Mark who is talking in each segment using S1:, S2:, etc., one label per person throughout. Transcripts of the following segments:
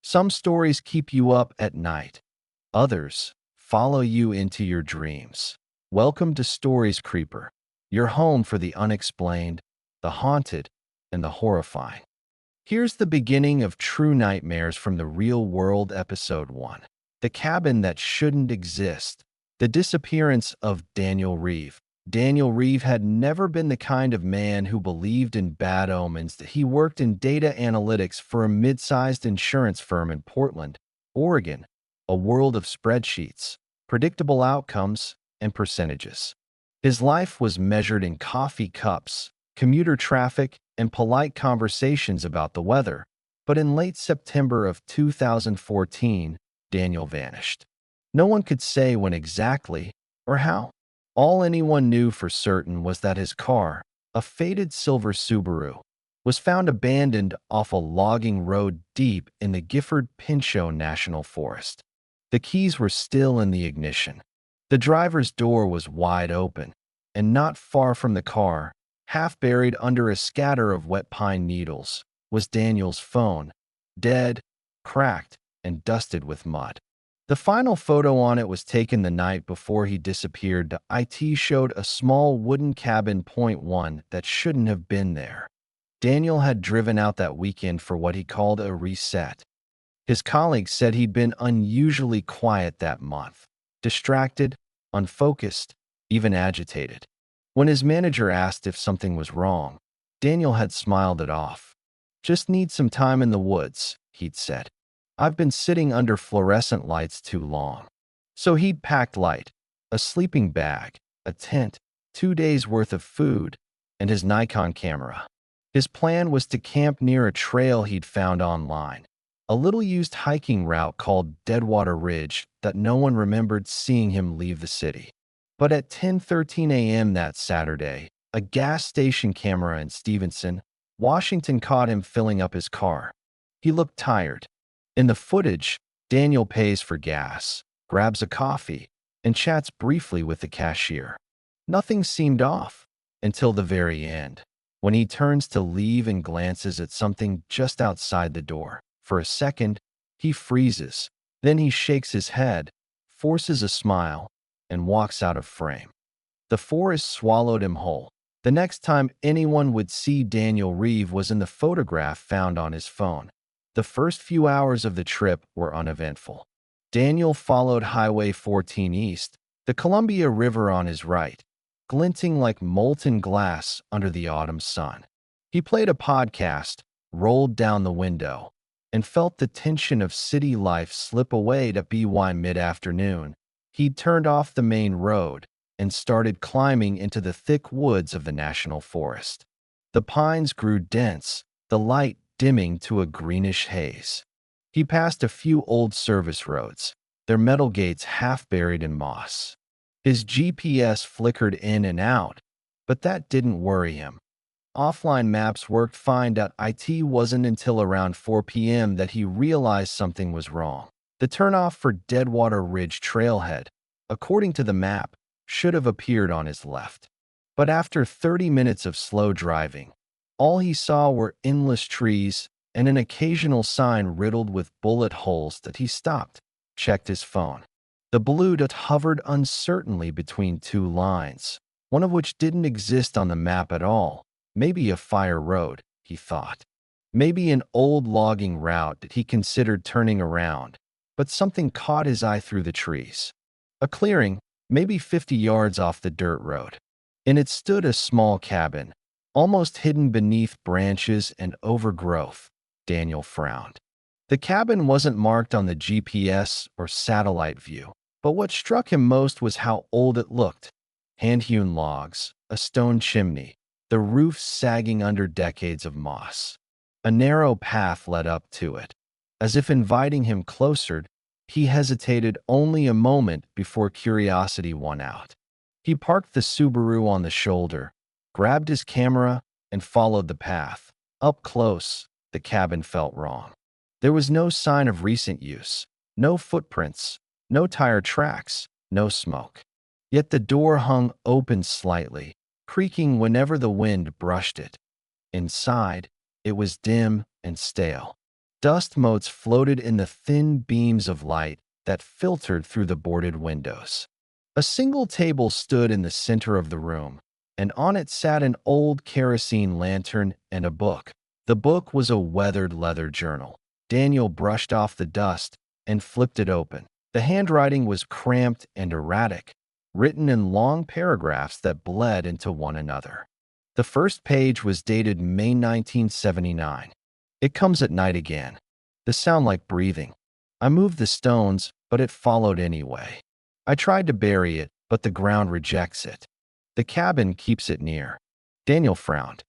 S1: Some stories keep you up at night. Others follow you into your dreams. Welcome to Stories Creeper, your home for the unexplained, the haunted, and the horrifying. Here's the beginning of True Nightmares from the Real World, Episode 1. The Cabin That Shouldn't Exist. The Disappearance of Daniel Reeve. Daniel Reeve had never been the kind of man who believed in bad omens. He worked in data analytics for a mid-sized insurance firm in Portland, Oregon, a world of spreadsheets, predictable outcomes, and percentages. His life was measured in coffee cups, commuter traffic, and polite conversations about the weather. But in late September of 2014, Daniel vanished. No one could say when exactly or how. All anyone knew for certain was that his car, a faded silver Subaru, was found abandoned off a logging road deep in the Gifford-Pinchot National Forest. The keys were still in the ignition. The driver's door was wide open, and not far from the car, half buried under a scatter of wet pine needles, was Daniel's phone, dead, cracked, and dusted with mud. The final photo on it was taken the night before he disappeared. The IT showed a small wooden cabin .1 that shouldn't have been there. Daniel had driven out that weekend for what he called a reset. His colleagues said he'd been unusually quiet that month, distracted, unfocused, even agitated. When his manager asked if something was wrong, Daniel had smiled it off. "Just need some time in the woods," he'd said. "I've been sitting under fluorescent lights too long." So he'd packed light, a sleeping bag, a tent, 2 days' worth of food, and his Nikon camera. His plan was to camp near a trail he'd found online, a little used hiking route called Deadwater Ridge that no one remembered seeing him leave the city. But at 10:13 a.m. that Saturday, a gas station camera in Stevenson, Washington caught him filling up his car. He looked tired. In the footage, Daniel pays for gas, grabs a coffee, and chats briefly with the cashier. Nothing seemed off until the very end, when he turns to leave and glances at something just outside the door. For a second, he freezes. Then he shakes his head, forces a smile, and walks out of frame. The forest swallowed him whole. The next time anyone would see Daniel Reeve was in the photograph found on his phone. The first few hours of the trip were uneventful. Daniel followed Highway 14 east, the Columbia River on his right, glinting like molten glass under the autumn sun. He played a podcast, rolled down the window, and felt the tension of city life slip away. To by mid-afternoon, he'd turned off the main road and started climbing into the thick woods of the national forest. The pines grew dense, the light dimming to a greenish haze. He passed a few old service roads, their metal gates half buried in moss. His GPS flickered in and out, but that didn't worry him. Offline maps worked fine. It wasn't until around 4 p.m. that he realized something was wrong. The turnoff for Deadwater Ridge trailhead, according to the map, should have appeared on his left. But after 30 minutes of slow driving, all he saw were endless trees and an occasional sign riddled with bullet holes. That he stopped, checked his phone. The blue dot hovered uncertainly between two lines, one of which didn't exist on the map at all. Maybe a fire road, he thought. Maybe an old logging route that he considered turning around, but something caught his eye through the trees. A clearing, maybe 50 yards off the dirt road. In it stood a small cabin, almost hidden beneath branches and overgrowth. Daniel frowned. The cabin wasn't marked on the GPS or satellite view, but what struck him most was how old it looked. Hand-hewn logs, a stone chimney, the roof sagging under decades of moss. A narrow path led up to it, as if inviting him closer. He hesitated only a moment before curiosity won out. He parked the Subaru on the shoulder, grabbed his camera, and followed the path. Up close, the cabin felt wrong. There was no sign of recent use, no footprints, no tire tracks, no smoke. Yet the door hung open slightly, creaking whenever the wind brushed it. Inside, it was dim and stale. Dust motes floated in the thin beams of light that filtered through the boarded windows. A single table stood in the center of the room, and on it sat an old kerosene lantern and a book. The book was a weathered leather journal. Daniel brushed off the dust and flipped it open. The handwriting was cramped and erratic, written in long paragraphs that bled into one another. The first page was dated May 1979. It comes at night again. The sound like breathing. I moved the stones, but it followed anyway. I tried to bury it, but the ground rejects it. The cabin keeps it near. Daniel frowned.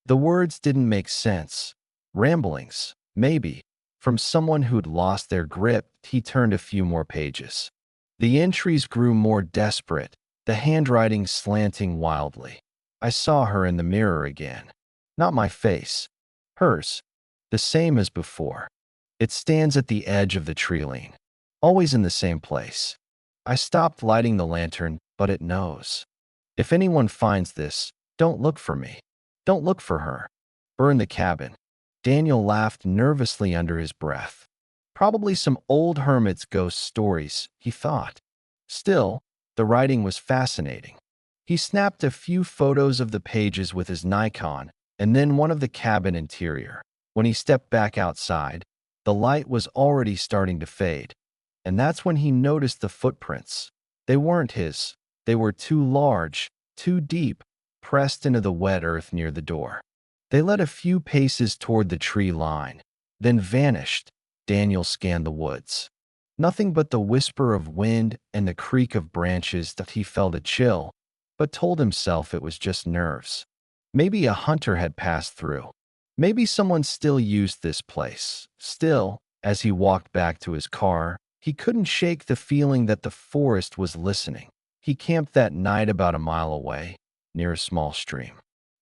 S1: The words didn't make sense. Ramblings, maybe. From someone who'd lost their grip, he turned a few more pages. The entries grew more desperate, the handwriting slanting wildly. I saw her in the mirror again. Not my face. Hers. The same as before. It stands at the edge of the treeline. Always in the same place. I stopped lighting the lantern, but it knows. If anyone finds this, don't look for me. Don't look for her. Burn the cabin. Daniel laughed nervously under his breath. Probably some old hermit's ghost stories, he thought. Still, the writing was fascinating. He snapped a few photos of the pages with his Nikon and then one of the cabin interior. When he stepped back outside, the light was already starting to fade. And that's when he noticed the footprints. They weren't his. They were too large, too deep, pressed into the wet earth near the door. They led a few paces toward the tree line, then vanished. Daniel scanned the woods. Nothing but the whisper of wind and the creak of branches that he felt a chill, but told himself it was just nerves. Maybe a hunter had passed through. Maybe someone still used this place. Still, as he walked back to his car, he couldn't shake the feeling that the forest was listening. He camped that night about a mile away, near a small stream.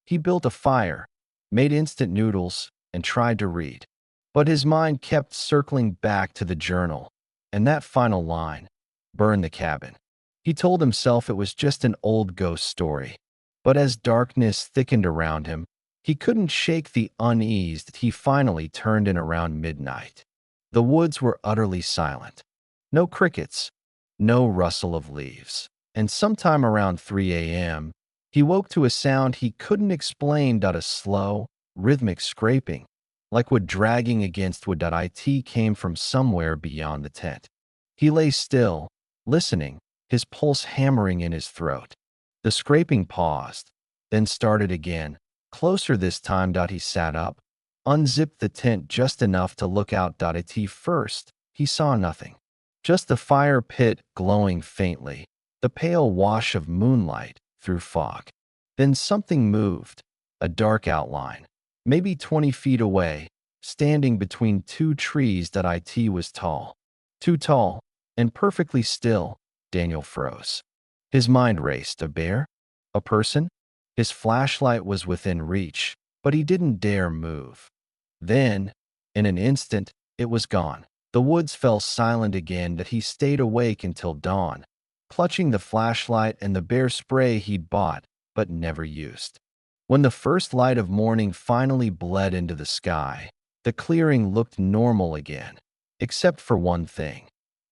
S1: He built a fire, made instant noodles, and tried to read. But his mind kept circling back to the journal, and that final line, burn the cabin. He told himself it was just an old ghost story. But as darkness thickened around him, he couldn't shake the unease that he finally turned in around midnight. The woods were utterly silent. No crickets, no rustle of leaves. And sometime around 3 a.m., he woke to a sound he couldn't explain. A slow, rhythmic scraping, like wood dragging against wood. It came from somewhere beyond the tent. He lay still, listening, his pulse hammering in his throat. The scraping paused, then started again. Closer this time. He sat up, unzipped the tent just enough to look out. At first, he saw nothing. Just the fire pit glowing faintly, the pale wash of moonlight through fog. Then something moved, a dark outline, maybe 20 feet away, standing between two trees. It was tall. Too tall, and perfectly still. Daniel froze. His mind raced. A bear? A person? His flashlight was within reach, but he didn't dare move. Then, in an instant, it was gone. The woods fell silent again. He stayed awake until dawn, clutching the flashlight and the bear spray he'd bought but never used. When the first light of morning finally bled into the sky, the clearing looked normal again, except for one thing.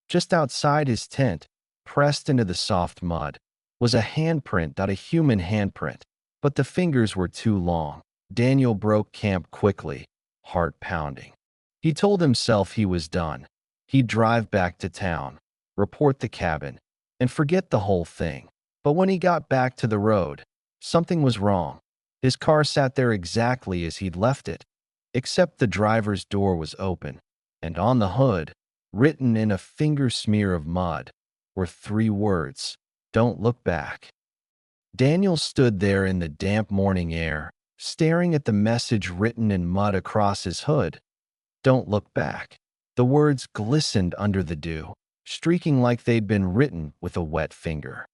S1: Just outside his tent, pressed into the soft mud, was a handprint. A human handprint, but the fingers were too long. Daniel broke camp quickly, heart pounding. He told himself he was done. He'd drive back to town, report the cabin, and forget the whole thing. But when he got back to the road, something was wrong. His car sat there exactly as he'd left it, except the driver's door was open, and on the hood, written in a finger smear of mud, were 3 words, "Don't look back." Daniel stood there in the damp morning air, staring at the message written in mud across his hood. Don't look back. The words glistened under the dew, streaking like they'd been written with a wet finger.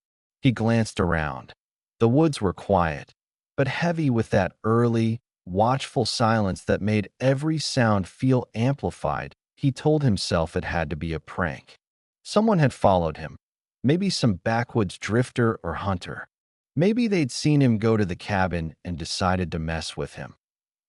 S1: He glanced around. The woods were quiet, but heavy with that early, watchful silence that made every sound feel amplified. He told himself it had to be a prank. Someone had followed him. Maybe some backwoods drifter or hunter. Maybe they'd seen him go to the cabin and decided to mess with him.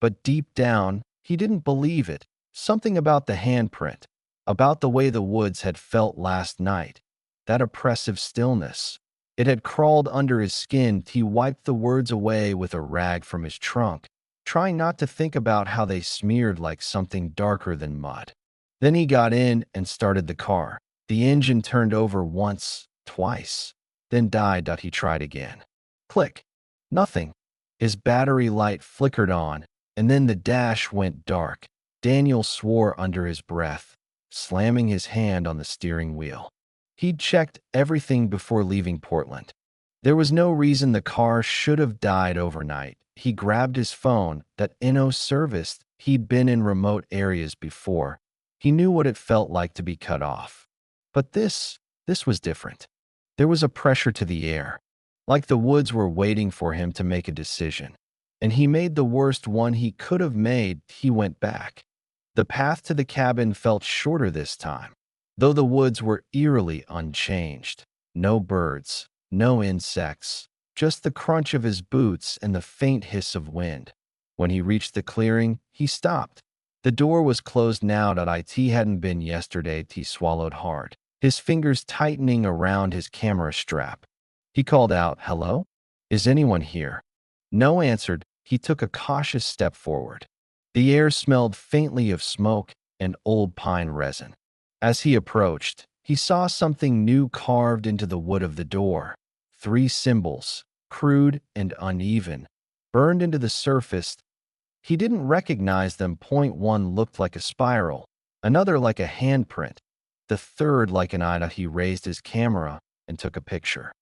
S1: But deep down, he didn't believe it. Something about the handprint, about the way the woods had felt last night, that oppressive stillness. It had crawled under his skin. He wiped the words away with a rag from his trunk, trying not to think about how they smeared like something darker than mud. Then he got in and started the car. The engine turned over once, twice, then died. He tried again. Click. Nothing. His battery light flickered on, and then the dash went dark. Daniel swore under his breath, slamming his hand on the steering wheel. He'd checked everything before leaving Portland. There was no reason the car should have died overnight. He grabbed his phone, that Inno serviced. He'd been in remote areas before. He knew what it felt like to be cut off. But this was different. There was a pressure to the air, like the woods were waiting for him to make a decision. And he made the worst one he could have made. He went back. The path to the cabin felt shorter this time, though the woods were eerily unchanged. No birds, no insects, just the crunch of his boots and the faint hiss of wind. When he reached the clearing, he stopped. The door was closed now. It hadn't been yesterday. He swallowed hard, his fingers tightening around his camera strap. He called out, "Hello? Is anyone here?" No answered. He took a cautious step forward. The air smelled faintly of smoke and old pine resin. As he approached, he saw something new carved into the wood of the door. 3 symbols, crude and uneven, burned into the surface. He didn't recognize them. Point 1 looked like a spiral, another like a handprint, the third like an eye. He raised his camera and took a picture.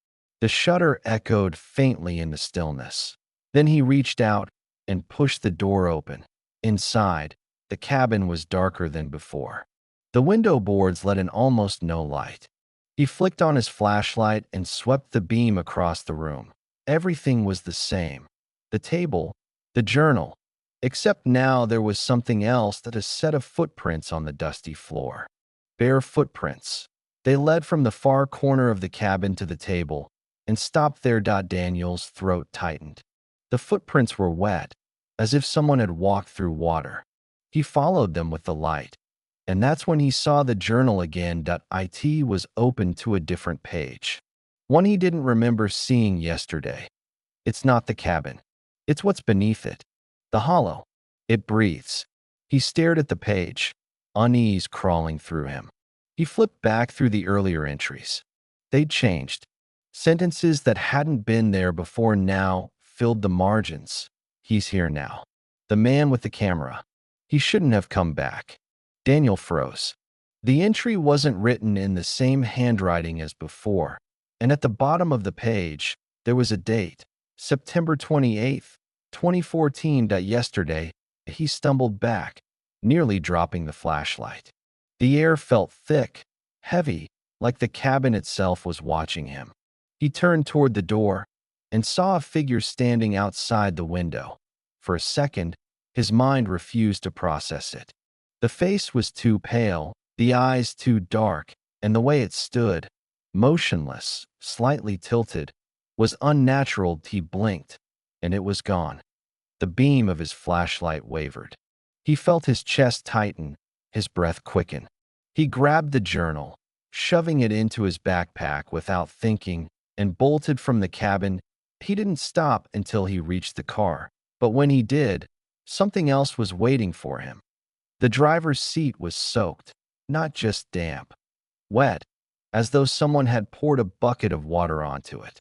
S1: The shutter echoed faintly in the stillness. Then he reached out and pushed the door open. Inside, the cabin was darker than before. The window boards let in almost no light. He flicked on his flashlight and swept the beam across the room. Everything was the same. The table, the journal, except now there was something else. That a set of footprints on the dusty floor. Bare footprints. They led from the far corner of the cabin to the table and stopped there. Daniel's throat tightened. The footprints were wet, as if someone had walked through water. He followed them with the light, and that's when he saw the journal again. It was open to a different page, one he didn't remember seeing yesterday. It's not the cabin. It's what's beneath it. The hollow. It breathes. He stared at the page, unease crawling through him. He flipped back through the earlier entries. They'd changed. Sentences that hadn't been there before now filled the margins. He's here now. The man with the camera. He shouldn't have come back. Daniel froze. The entry wasn't written in the same handwriting as before, and at the bottom of the page, there was a date. September 28th, 2014. Yesterday, he stumbled back, nearly dropping the flashlight. The air felt thick, heavy, like the cabin itself was watching him. He turned toward the door and saw a figure standing outside the window. For a second, his mind refused to process it. The face was too pale, the eyes too dark, and the way it stood, motionless, slightly tilted, was unnatural. He blinked, and it was gone. The beam of his flashlight wavered. He felt his chest tighten, his breath quicken. He grabbed the journal, shoving it into his backpack without thinking, and bolted from the cabin. He didn't stop until he reached the car, but when he did, something else was waiting for him. The driver's seat was soaked, not just damp, wet, as though someone had poured a bucket of water onto it.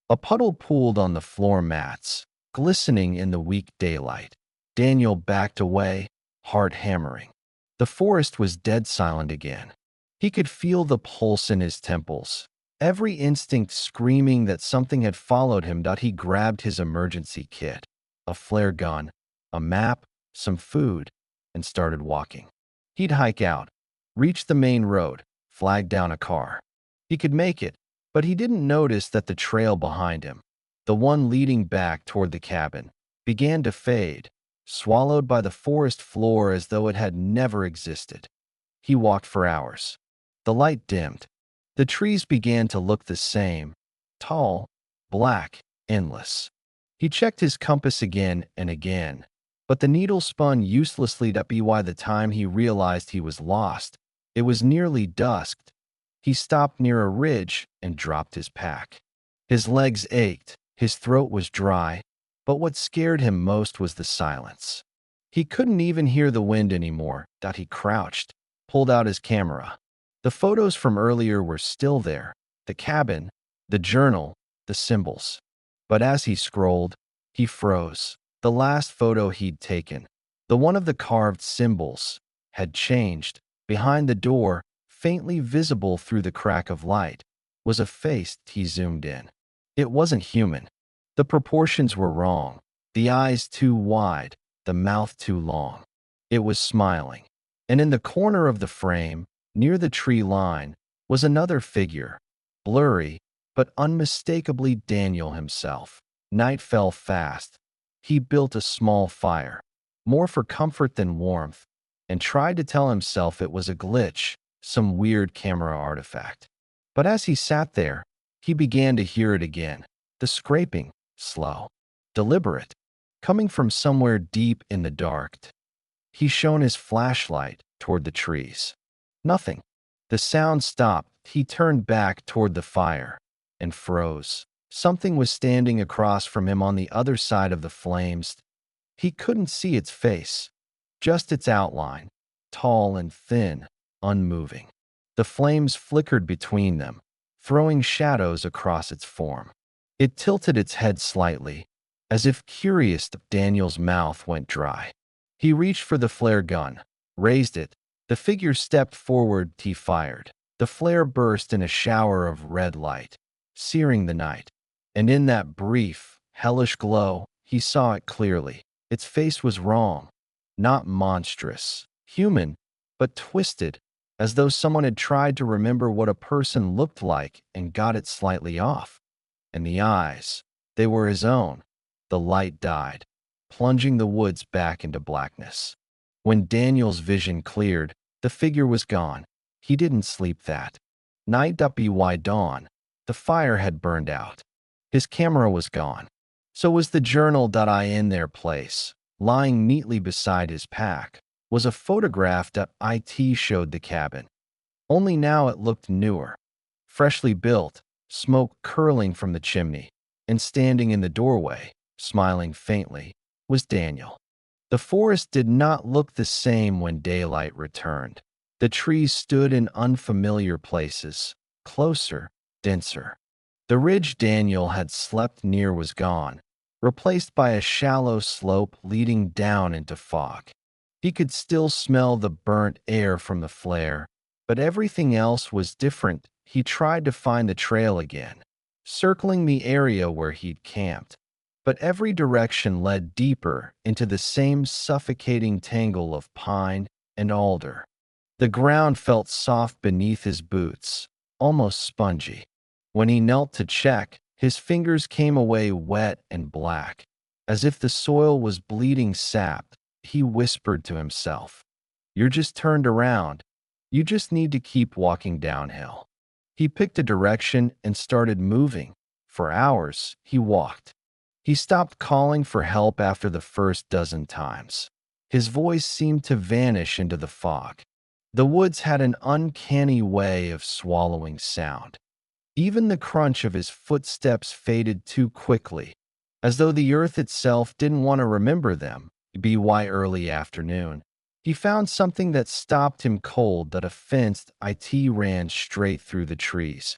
S1: A puddle pooled on the floor mats, glistening in the weak daylight. Daniel backed away, heart hammering. The forest was dead silent again. He could feel the pulse in his temples, every instinct screaming that something had followed him. He grabbed his emergency kit, a flare gun, a map, some food, and started walking. He'd hike out, reach the main road, flag down a car. He could make it, but he didn't notice that the trail behind him, the one leading back toward the cabin, began to fade, swallowed by the forest floor as though it had never existed. He walked for hours. The light dimmed. The trees began to look the same, tall, black, endless. He checked his compass again and again, But the needle spun uselessly. By the time he realized he was lost, it was nearly dusk. He stopped near a ridge and dropped his pack. His legs ached, his throat was dry, but what scared him most was the silence. He couldn't even hear the wind anymore. He crouched, pulled out his camera. The photos from earlier were still there, the cabin, the journal, the symbols. But as he scrolled, he froze. The last photo he'd taken, the one of the carved symbols, had changed. Behind the door, faintly visible through the crack of light, was a face. He zoomed in. It wasn't human. The proportions were wrong, the eyes too wide, the mouth too long. It was smiling. And in the corner of the frame, near the tree line, was another figure, blurry, but unmistakably Daniel himself. Night fell fast. He built a small fire, more for comfort than warmth, and tried to tell himself it was a glitch, some weird camera artifact. But as he sat there, he began to hear it again, the scraping, slow, deliberate, coming from somewhere deep in the dark. He shone his flashlight toward the trees. Nothing. The sound stopped. He turned back toward the fire and froze. Something was standing across from him on the other side of the flames. He couldn't see its face, just its outline, tall and thin, unmoving. The flames flickered between them, throwing shadows across its form. It tilted its head slightly, as if curious. Daniel's mouth went dry. He reached for the flare gun, raised it. The figure stepped forward. He fired. The flare burst in a shower of red light, searing the night. And in that brief, hellish glow, he saw it clearly. Its face was wrong, not monstrous, human, but twisted, as though someone had tried to remember what a person looked like and got it slightly off. And the eyes, they were his own. The light died, plunging the woods back into blackness. When Daniel's vision cleared, the figure was gone. He didn't sleep that night. By dawn, the fire had burned out. His camera was gone. So was the journal. In their place, lying neatly beside his pack, was a photograph that it showed the cabin. Only now it looked newer, freshly built, smoke curling from the chimney, and standing in the doorway, smiling faintly, was Daniel. The forest did not look the same when daylight returned. The trees stood in unfamiliar places, closer, denser. The ridge Daniel had slept near was gone, replaced by a shallow slope leading down into fog. He could still smell the burnt air from the flare, but everything else was different. He tried to find the trail again, circling the area where he'd camped, but every direction led deeper into the same suffocating tangle of pine and alder. The ground felt soft beneath his boots, almost spongy. When he knelt to check, his fingers came away wet and black, as if the soil was bleeding sap. He whispered to himself, "You're just turned around. You just need to keep walking downhill." He picked a direction and started moving. For hours, he walked. He stopped calling for help after the first dozen times. His voice seemed to vanish into the fog. The woods had an uncanny way of swallowing sound. Even the crunch of his footsteps faded too quickly, as though the earth itself didn't want to remember them. By early afternoon, he found something that stopped him cold. That a fenced it ran straight through the trees.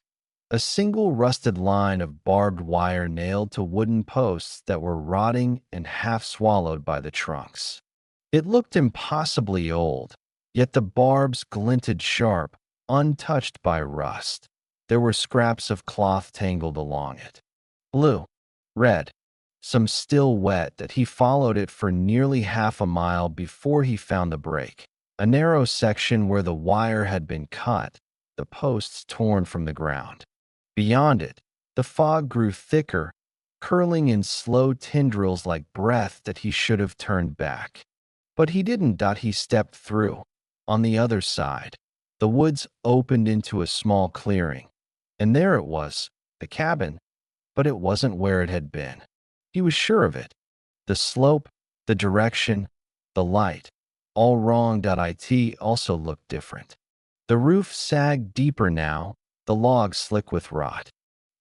S1: A single rusted line of barbed wire nailed to wooden posts that were rotting and half swallowed by the trunks. It looked impossibly old, yet the barbs glinted sharp, untouched by rust. There were scraps of cloth tangled along it. Blue, red, some still wet. That he followed it for nearly half a mile before he found the break. A narrow section where the wire had been cut, the posts torn from the ground. Beyond it, the fog grew thicker, curling in slow tendrils like breath. That he should have turned back. But he didn't. He stepped through. On the other side, the woods opened into a small clearing. And there it was, the cabin, but it wasn't where it had been. He was sure of it. The slope, the direction, The light, all wrong.it, also looked different. The roof sagged deeper now, the logs slick with rot.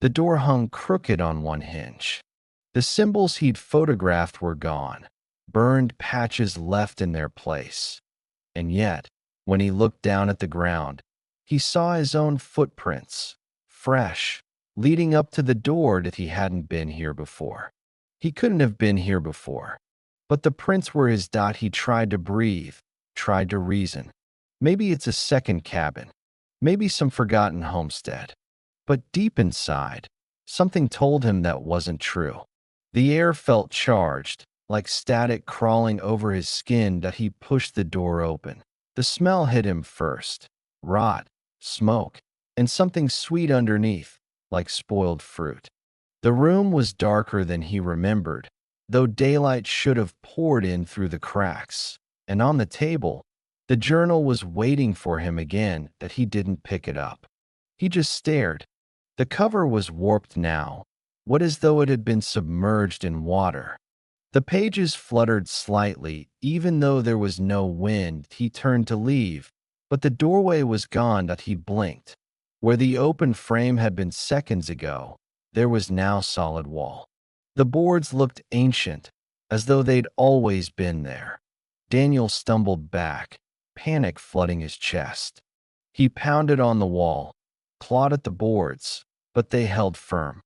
S1: The door hung crooked on one hinge. The symbols he'd photographed were gone, burned patches left in their place. And yet, when he looked down at the ground, he saw his own footprints, fresh, leading up to the door that he hadn't been here before. He couldn't have been here before. But the prints were his. He tried to breathe, tried to reason. Maybe it's a second cabin. Maybe some forgotten homestead. But deep inside, something told him that wasn't true. The air felt charged, like static crawling over his skin. That he pushed the door open. The smell hit him first. Rot, smoke, and something sweet underneath, like spoiled fruit. The room was darker than he remembered, though daylight should have poured in through the cracks. And on the table, the journal was waiting for him again. That he didn't pick it up. He just stared. The cover was warped now, what as though it had been submerged in water. The pages fluttered slightly, even though there was no wind. He turned to leave, but the doorway was gone. That he blinked. Where the open frame had been seconds ago, there was now solid wall. The boards looked ancient, as though they'd always been there. Daniel stumbled back, panic flooding his chest. He pounded on the wall, clawed at the boards, but they held firm.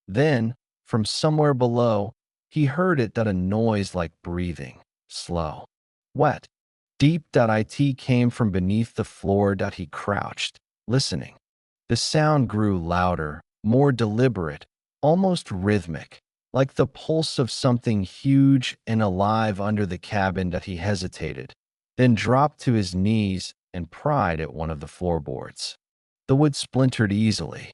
S1: Then, from somewhere below, he heard it. A noise like breathing, slow, wet, deep. It came from beneath the floor. He crouched, listening. The sound grew louder, more deliberate, almost rhythmic, like the pulse of something huge and alive under the cabin. He hesitated, then dropped to his knees and pried at one of the floorboards. The wood splintered easily.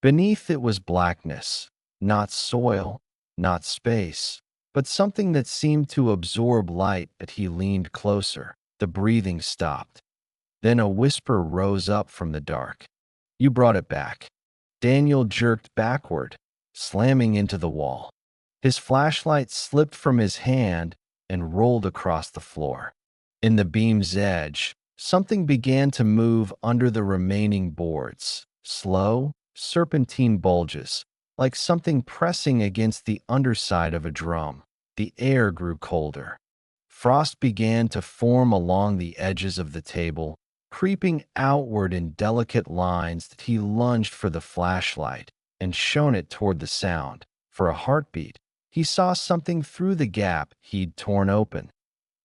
S1: Beneath it was blackness, not soil, not space, but something that seemed to absorb light. That he leaned closer. The breathing stopped. Then a whisper rose up from the dark. "You brought it back." Daniel jerked backward, slamming into the wall. His flashlight slipped from his hand and rolled across the floor. In the beam's edge, something began to move under the remaining boards. Slow, serpentine bulges, like something pressing against the underside of a drum. The air grew colder. Frost began to form along the edges of the table, creeping outward in delicate lines. He lunged for the flashlight and shone it toward the sound. For a heartbeat, he saw something through the gap he'd torn open.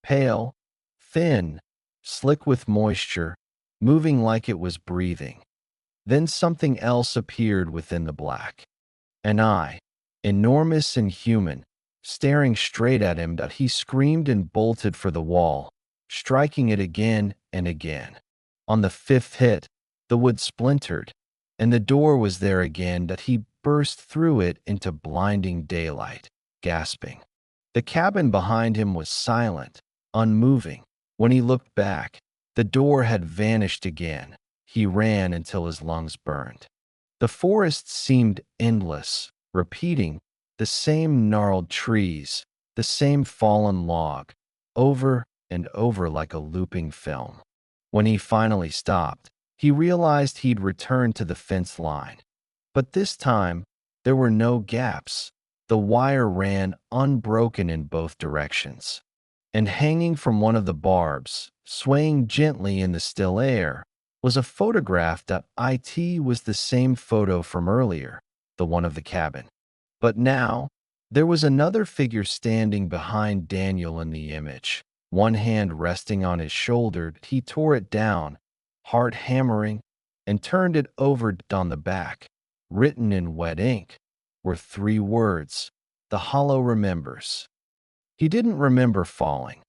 S1: Pale, thin, slick with moisture, moving like it was breathing. Then something else appeared within the black. An eye, enormous and human, staring straight at him. He screamed and bolted for the wall, striking it again and again. On the fifth hit, the wood splintered, and the door was there again. He burst through it into blinding daylight, gasping. The cabin behind him was silent, unmoving. When he looked back, the door had vanished again. He ran until his lungs burned. The forest seemed endless, repeating the same gnarled trees, the same fallen log, over and over like a looping film. When he finally stopped, he realized he'd returned to the fence line. But this time, there were no gaps. The wire ran unbroken in both directions. And hanging from one of the barbs, swaying gently in the still air, was a photograph. It was the same photo from earlier, the one of the cabin. But now, there was another figure standing behind Daniel in the image, one hand resting on his shoulder. He tore it down, heart hammering, and turned it over. On the back, written in wet ink, were 3 words: "The Hollow remembers." He didn't remember falling,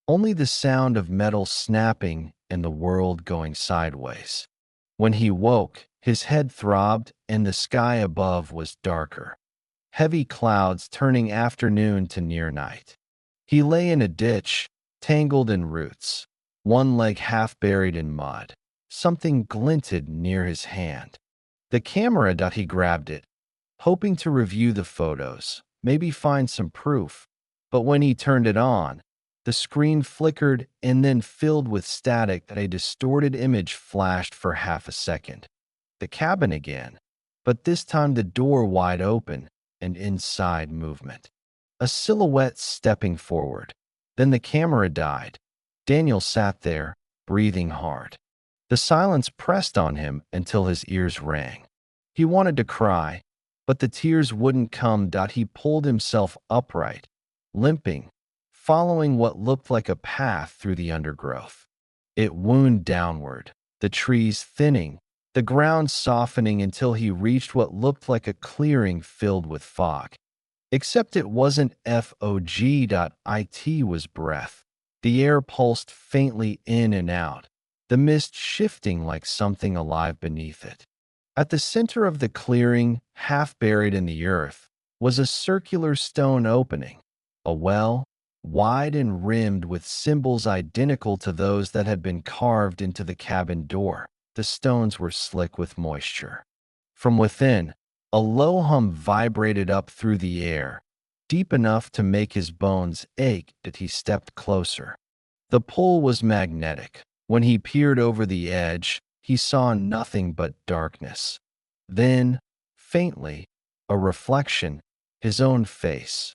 S1: only the sound of metal snapping and the world going sideways. When he woke, his head throbbed and the sky above was darker. Heavy clouds turning afternoon to near night. He lay in a ditch, tangled in roots, one leg half buried in mud. Something glinted near his hand. The camera. He grabbed it, hoping to review the photos, maybe find some proof. But when he turned it on, The screen flickered and then filled with static that a distorted image flashed for half a second. The cabin again, but this time the door wide open and inside movement. A silhouette stepping forward. Then the camera died. Daniel sat there, breathing hard. The silence pressed on him until his ears rang. He wanted to cry, but the tears wouldn't come. He pulled himself upright, limping, following what looked like a path through the undergrowth. It wound downward, the trees thinning, the ground softening until he reached what looked like a clearing filled with fog. Except it wasn't fog. It was breath. The air pulsed faintly in and out, the mist shifting like something alive beneath it. At the center of the clearing, half buried in the earth, was a circular stone opening, a well, wide and rimmed with symbols identical to those that had been carved into the cabin door. The stones were slick with moisture. From within, a low hum vibrated up through the air, deep enough to make his bones ache as he stepped closer. The pull was magnetic. When he peered over the edge, he saw nothing but darkness. Then, faintly, a reflection, his own face.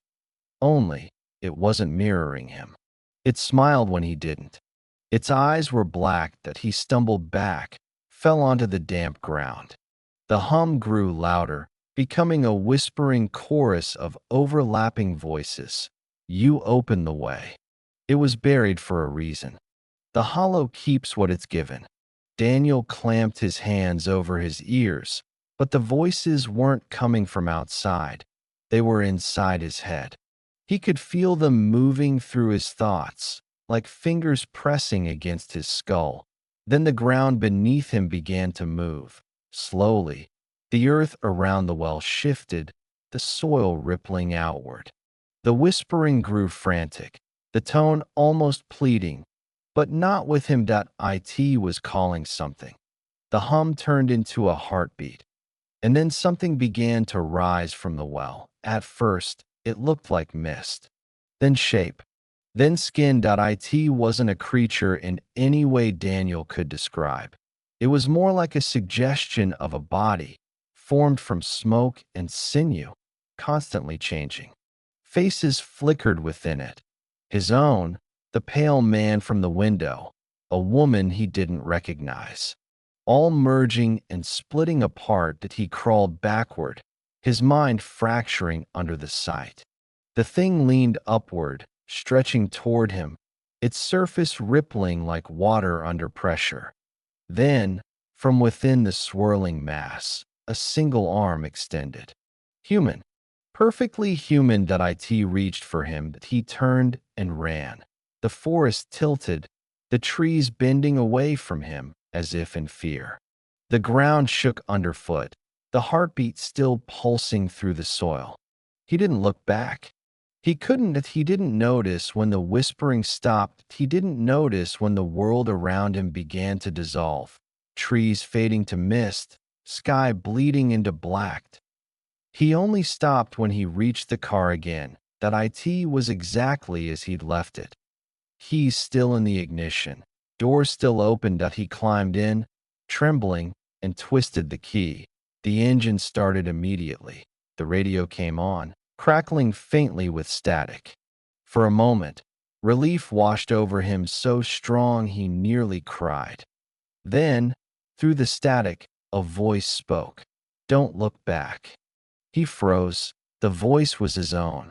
S1: Only, it wasn't mirroring him. It smiled when he didn't. Its eyes were black that he stumbled back, fell onto the damp ground. The hum grew louder, becoming a whispering chorus of overlapping voices. You open the way. It was buried for a reason. The hollow keeps what it's given. Daniel clamped his hands over his ears, but the voices weren't coming from outside. They were inside his head. He could feel them moving through his thoughts, like fingers pressing against his skull. Then the ground beneath him began to move. Slowly, the earth around the well shifted, the soil rippling outward. The whispering grew frantic, the tone almost pleading, but not with him. It was calling something. The hum turned into a heartbeat, and then something began to rise from the well. At first, it looked like mist, then shape, then skin. It wasn't a creature in any way Daniel could describe. It was more like a suggestion of a body, formed from smoke and sinew, constantly changing. Faces flickered within it. His own, the pale man from the window, a woman he didn't recognize. All merging and splitting apart that he crawled backward, his mind fracturing under the sight. The thing leaned upward, stretching toward him, its surface rippling like water under pressure. Then, from within the swirling mass, a single arm extended. Human, perfectly human. It reached for him that he turned and ran. The forest tilted, the trees bending away from him as if in fear. The ground shook underfoot, the heartbeat still pulsing through the soil. He didn't look back. He couldn't. He didn't notice when the whispering stopped. He didn't notice when the world around him began to dissolve. Trees fading to mist, sky bleeding into black. He only stopped when he reached the car again. It was exactly as he'd left it. Keys still in the ignition. Door still open. He climbed in, trembling, and twisted the key. The engine started immediately. The radio came on, crackling faintly with static. For a moment, relief washed over him so strong he nearly cried. Then, through the static, a voice spoke. Don't look back. He froze. The voice was his own,